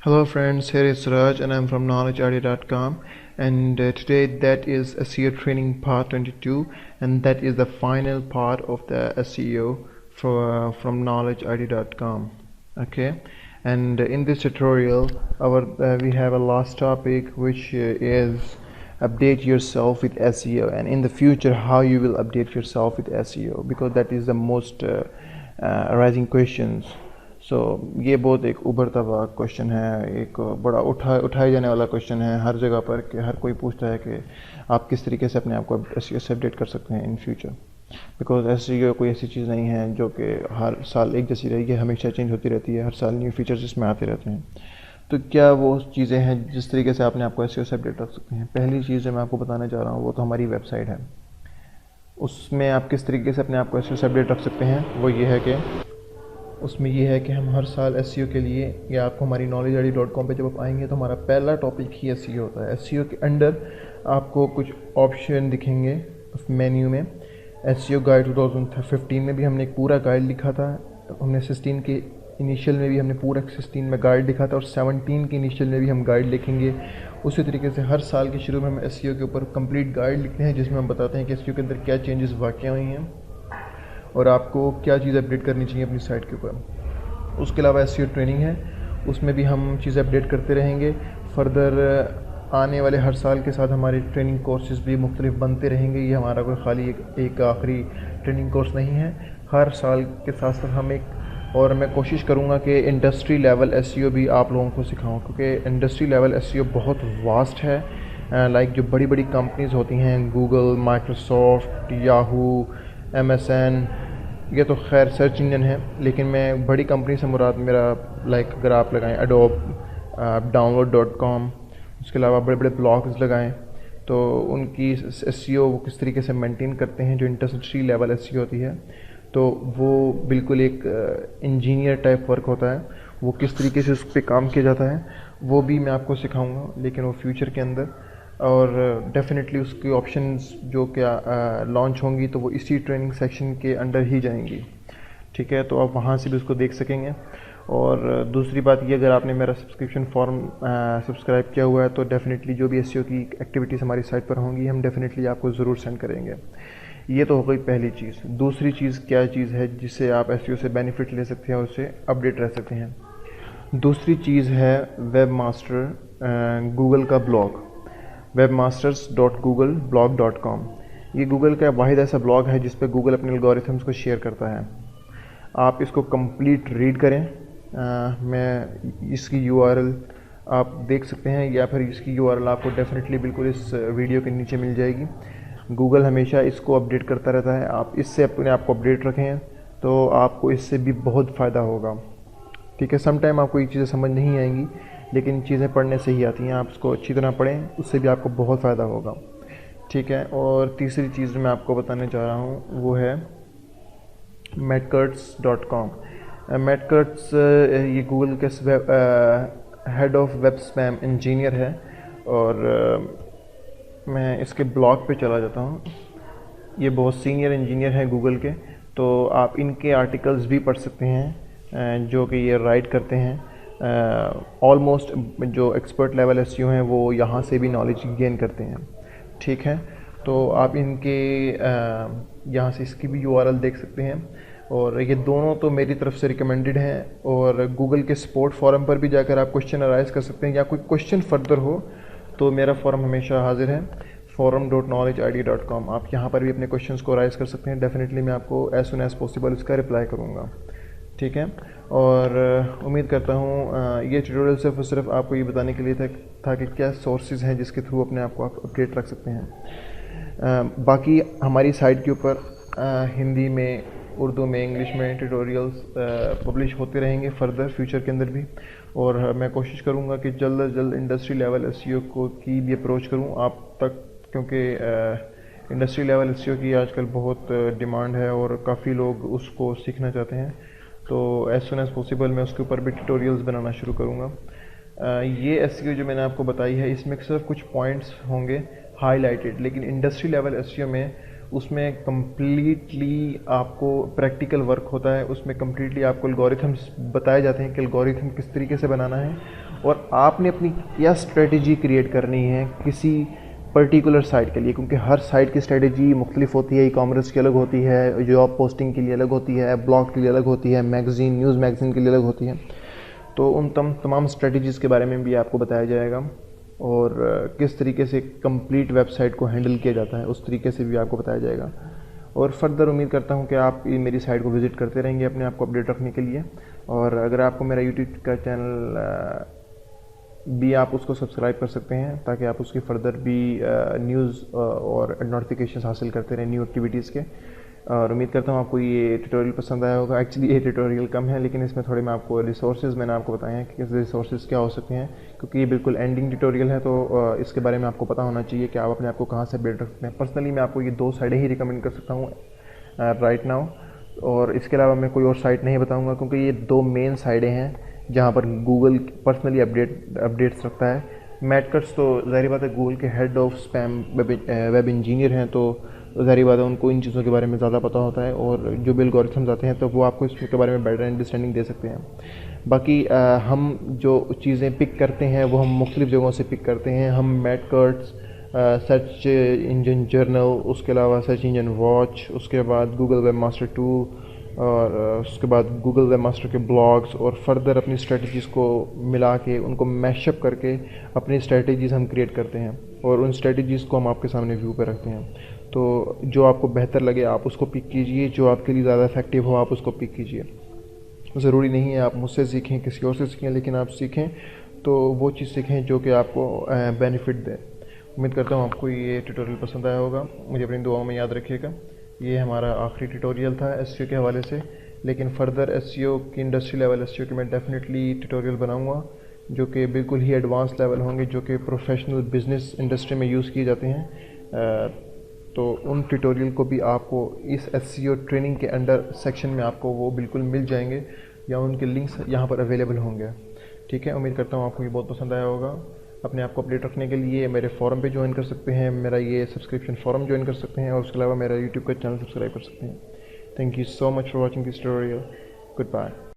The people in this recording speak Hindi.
Hello friends, here is Raj and I'm from knowledgeid.com, and today that is SEO training part 22, and that is the final part of the SEO from knowledgeid.com. Okay, and in this tutorial we have a last topic, which is update yourself with SEO, and in the future how you will update yourself with SEO, because that is the most arising questions. ये बहुत एक उभरता हुआ क्वेश्चन है, एक बड़ा उठाए जाने वाला क्वेश्चन है हर जगह पर, कि हर कोई पूछता है कि आप किस तरीके से अपने आप को एसईओ से अपडेट कर सकते हैं इन फ्यूचर। बिकॉज एसईओ कोई ऐसी चीज़ नहीं है जो कि हर साल एक जैसी रहेगी, हमेशा चेंज होती रहती है, हर साल न्यू फीचर्स इसमें आते रहते हैं। तो क्या वो चीज़ें हैं जिस तरीके से अपने आप को एसईओ से अपडेट रख सकते हैं? पहली चीज़ जो मैं आपको बताना चाह रहा हूँ वो तो हमारी वेबसाइट है। उसमें आप किस तरीके से अपने आप को एसईओ से अपडेट रख सकते हैं, वो ये है कि उसमें ये है कि हम हर साल एसईओ के लिए, या आपको हमारी knowledgeid.com पे जब आप आएंगे तो हमारा पहला टॉपिक ही एसईओ होता है। एसईओ के अंडर आपको कुछ ऑप्शन दिखेंगे मेन्यू में। एसईओ गाइड 2015 में भी हमने एक पूरा गाइड लिखा था, हमने 16 के इनिशियल में भी हमने पूरा 16 में गाइड लिखा था, और 17 के इनिशियल में भी हम गाइड लिखेंगे। उसी तरीके से हर साल के शुरू में हम एसईओ के ऊपर कंप्लीट गाइड लिखते हैं, जिसमें हम बताते हैं कि एसईओ के अंदर क्या चेंजेस वाक़ हुई हैं और आपको क्या चीज़ अपडेट करनी चाहिए अपनी साइट के ऊपर। उसके अलावा एसईओ ट्रेनिंग है, उसमें भी हम चीज़ें अपडेट करते रहेंगे। फर्दर आने वाले हर साल के साथ हमारे ट्रेनिंग कोर्सेज भी मुख्तलिफ बनते रहेंगे। ये हमारा कोई खाली एक आखिरी ट्रेनिंग कोर्स नहीं है, हर साल के साथ साथ हम और मैं कोशिश करूँगा कि इंडस्ट्री लेवल एसईओ भी आप लोगों को सिखाऊँ, क्योंकि इंडस्ट्री लेवल एसईओ बहुत वास्ट है। लाइक जो बड़ी बड़ी कंपनीज़ होती हैं, गूगल, माइक्रोसॉफ्ट, याहू, MSN, ये तो खैर सर्च इंजन है, लेकिन मैं बड़ी कंपनी से मुराद मेरा अगर आप लगाएं एडोब, download.com, उसके अलावा बड़े बड़े ब्लॉग्स लगाएं तो उनकी एसईओ वो किस तरीके से मेंटेन करते हैं। जो इंडस्ट्री लेवल एसईओ होती है तो वो बिल्कुल एक इंजीनियर टाइप वर्क होता है, वो किस तरीके से उस पर काम किया जाता है वो भी मैं आपको सिखाऊँगा, लेकिन वो फ्यूचर के अंदर। और डेफिनेटली उसकी ऑप्शंस जो क्या लॉन्च होंगी तो वो इसी ट्रेनिंग सेक्शन के अंडर ही जाएंगी, ठीक है। तो आप वहाँ से भी उसको देख सकेंगे। और दूसरी बात ये, अगर आपने मेरा सब्सक्रिप्शन फॉर्म सब्सक्राइब किया हुआ है तो डेफिनेटली जो भी एसईओ की एक्टिविटीज़ हमारी साइट पर होंगी हम डेफिनेटली आपको ज़रूर सेंड करेंगे। ये तो हो गई पहली चीज़। दूसरी चीज़ क्या चीज़ है जिससे आप एसईओ से बेनिफिट ले सकते हैं और उससे अपडेट रह सकते हैं? दूसरी चीज़ है वेब मास्टर गूगल का ब्लॉग, webmasters.googleblog.com। ये गूगल का वाहिद ऐसा ब्लॉग है जिस पे गूगल अपने एल्गोरिथम्स को शेयर करता है। आप इसको कंप्लीट रीड करें। मैं इसकी यूआरएल आप देख सकते हैं, या फिर इसकी यूआरएल आपको डेफिनेटली बिल्कुल इस वीडियो के नीचे मिल जाएगी। गूगल हमेशा इसको अपडेट करता रहता है, आप इससे अपने आप को अपडेट रखें तो आपको इससे भी बहुत फ़ायदा होगा, ठीक है। समटाइम आपको ये चीज़ें समझ नहीं आएंगी, लेकिन चीज़ें पढ़ने से ही आती हैं। आप इसको अच्छी तरह पढ़ें, उससे भी आपको बहुत फ़ायदा होगा, ठीक है। और तीसरी चीज़ मैं आपको बताने चाह रहा हूँ वो है medcurts.com। medcurts ये गूगल के head of web spam engineer है, और मैं इसके ब्लॉग पे चला जाता हूँ। ये बहुत सीनियर इंजीनियर हैं गूगल के, तो आप इनके आर्टिकल्स भी पढ़ सकते हैं जो कि ये राइट करते हैं। ऑलमोस्ट जो एक्सपर्ट लेवल एसईओ हैं वो यहाँ से भी नॉलेज गेन करते हैं, ठीक है। तो आप इनके यहाँ से इसकी भी यूआरएल देख सकते हैं, और ये दोनों तो मेरी तरफ से रिकमेंडेड हैं। और गूगल के सपोर्ट फोरम पर भी जाकर आप क्वेश्चन अराइज कर सकते हैं, या कोई क्वेश्चन फर्दर हो तो मेरा फोरम हमेशा हाजिर है, forum.knowledgeid.com। आप यहाँ पर भी अपने क्वेश्चंस को राइज कर सकते हैं। डेफिनेटली मैं आपको एज सुन एज़ पॉसिबल इसका रिप्लाई करूँगा, ठीक है। और उम्मीद करता हूँ ये ट्यूटोरियल सिर्फ आपको ये बताने के लिए था कि क्या सोर्सेज हैं जिसके थ्रू अपने आप को आप अपडेट रख सकते हैं। बाकी हमारी साइट के ऊपर हिंदी में, उर्दू में, इंग्लिश में ट्यूटोरियल्स पब्लिश होते रहेंगे फर्दर फ्यूचर के अंदर भी। और मैं कोशिश करूँगा कि जल्द से जल्द इंडस्ट्री लेवल एसईओ को की भी अप्रोच करूँ आप तक, क्योंकि इंडस्ट्री लेवल एसईओ की आजकल बहुत डिमांड है और काफ़ी लोग उसको सीखना चाहते हैं। तो एज सुन एज़ पॉसिबल मैं उसके ऊपर भी ट्यूटोरियल्स बनाना शुरू करूँगा। ये एसईओ जो मैंने आपको बताई है इसमें सिर्फ कुछ पॉइंट्स होंगे हाईलाइटेड, लेकिन इंडस्ट्री लेवल एसईओ में उसमें कम्प्लीटली आपको प्रैक्टिकल वर्क होता है। उसमें कम्प्लीटली आपको एल्गोरिथम्स बताए जाते हैं कि एल्गोरिथम किस तरीके से बनाना है, और आपने अपनी क्या स्ट्रेटजी क्रिएट करनी है किसी पर्टिकुलर साइट के लिए, क्योंकि हर साइट की स्ट्रेटजी मुख्तलिफ होती है। ई कॉमर्स की अलग होती है, जॉब पोस्टिंग के लिए अलग होती है, ब्लॉग के लिए अलग होती है, मैगज़ीन न्यूज़ मैगज़ीन के लिए अलग होती है। तो उन तमाम स्ट्रेटजीज़ के बारे में भी आपको बताया जाएगा, और किस तरीके से कंप्लीट वेबसाइट को हैंडल किया जाता है उस तरीके से भी आपको बताया जाएगा। और फर्दर उम्मीद करता हूँ कि आप मेरी साइट को विज़िट करते रहेंगे अपने आप को अपडेट रखने के लिए। और अगर आपको मेरा यूट्यूब का चैनल भी आप उसको सब्सक्राइब कर सकते हैं, ताकि आप उसकी फ़र्दर भी न्यूज़ और नोटिफिकेशन हासिल करते रहें न्यू एक्टिविटीज़ के। और उम्मीद करता हूँ आपको ये ट्यूटोरियल पसंद आया होगा। एक्चुअली ये ट्यूटोरियल कम है, लेकिन इसमें थोड़े मैं आपको मैंने आपको बताए हैं कि किस रिसोर्सेज क्या हो सकते हैं, क्योंकि ये बिल्कुल एंडिंग ट्यूटोरियल है, तो इसके बारे में आपको पता होना चाहिए कि आप अपने आप को कहाँ से बिल्ड रख सकते हैं। पर्सनली मैं आपको ये 2 साइडें ही रिकमेंड कर सकता हूँ राइट नाउ, और इसके अलावा मैं कोई और साइट नहीं बताऊँगा, क्योंकि ये 2 मेन साइडें हैं जहाँ पर गूगल पर्सनली अपडेट्स रखता है। मैट कट्स तो ज़ाहिर बात है गूगल के head of spam web engineer हैं, तो ज़ाहिर बात है उनको इन चीज़ों के बारे में ज़्यादा पता होता है, और जो भी एल्गोरिथम्स आते हैं तो वो आपको इसके बारे में बेटर अंडरस्टैंडिंग दे सकते हैं। बाकी हम जो चीज़ें पिक करते हैं वो हम मुख्तलिफ़ जगहों से पिक करते हैं। हम Matt Cutts, search engine journal, उसके अलावा सर्च इंजन वॉच, उसके बाद गूगल वेब मास्टर टूल, और उसके बाद गूगल वेब मास्टर के ब्लॉग्स, और फर्दर अपनी स्ट्रेटजीज़ को मिला के उनको मैशअप करके अपनी स्ट्रेटजीज़ हम क्रिएट करते हैं, और उन स्ट्रेटजीज़ को हम आपके सामने व्यू पर रखते हैं। तो जो आपको बेहतर लगे आप उसको पिक कीजिए, जो आपके लिए ज़्यादा इफेक्टिव हो आप उसको पिक कीजिए। ज़रूरी नहीं है आप मुझसे सीखें, किसी और से सीखें, लेकिन आप सीखें तो वो चीज़ सीखें जो कि आपको बेनिफिट दे। उम्मीद करता हूँ आपको ये ट्यूटोरियल पसंद आया होगा। मुझे अपनी दुआओं में याद रखिएगा। ये हमारा आखिरी ट्यूटोरियल था एसईओ के हवाले से, लेकिन फर्दर एसईओ की इंडस्ट्री लेवल एसईओ के मैं डेफिनेटली ट्यूटोरियल बनाऊंगा जो कि बिल्कुल ही एडवांस लेवल होंगे, जो कि प्रोफेशनल बिजनेस इंडस्ट्री में यूज़ किए जाते हैं। तो उन ट्यूटोरियल को भी आपको इस एसईओ ट्रेनिंग के अंडर सेक्शन में आपको वो बिल्कुल मिल जाएंगे, या उनके लिंक्स यहाँ पर अवेलेबल होंगे। ठीक है, उम्मीद करता हूँ आपको ये बहुत पसंद आया होगा। अपने आप को अपडेट रखने के लिए मेरे फॉरम पे ज्वाइन कर सकते हैं, मेरा ये सब्सक्रिप्शन फॉरम ज्वाइन कर सकते हैं, और उसके अलावा मेरा यूट्यूब का चैनल सब्सक्राइब कर सकते हैं। Thank you so much for watching this tutorial. Good bye.